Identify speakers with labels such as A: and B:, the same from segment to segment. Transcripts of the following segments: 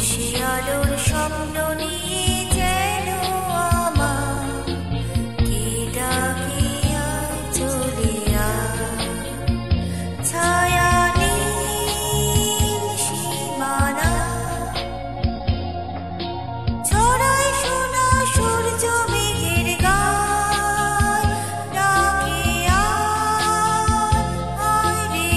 A: শিয়ালোর স্বপ্ন নিয়ে যেন আমার কে ডাকিয়া চলিয়া ছায়া নীল সীমানা ছড়ায় সোনা সূর্য মেঘের গান ডাকিয়া আয় রে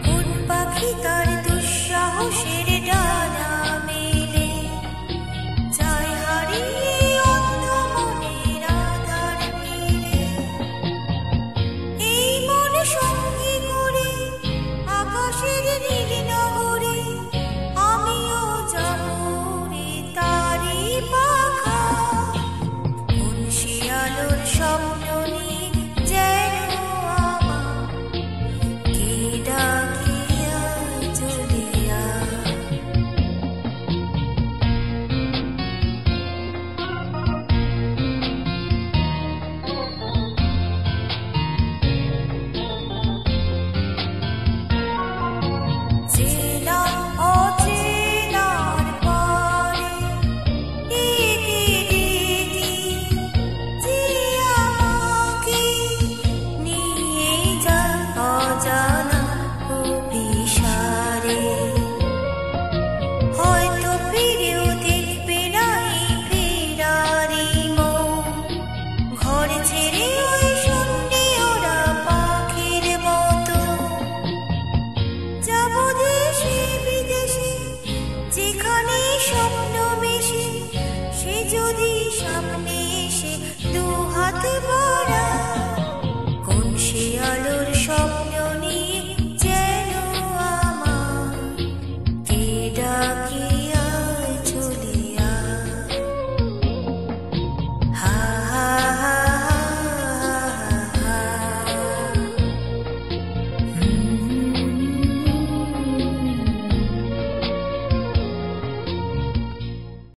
A: কোন পাখি তার দুঃসাহসের ডানা মেলে যায় হারিয়ে অন্ধ মনের আধার নীলে এই মন সঙ্গী করে আকাশের নীল নগরে আমিও যাব রে তারি পাখা কোন শিয়ালোর স্বপ্ন নিয়ে যেন আমার কে ডাকিয়া চলিয়া চেনা অচেনার পরে একে ডেকে যে আমাকে নিয়ে যায় অজানা অভিসারে হয়তো ফিরেও দেখবে না এই ফেরারি মন ঘর ছেড়ে ওই শূন্যে ওরা পাখির মতো যাব দেশে বিদেশে যেখানে স্বপ্ন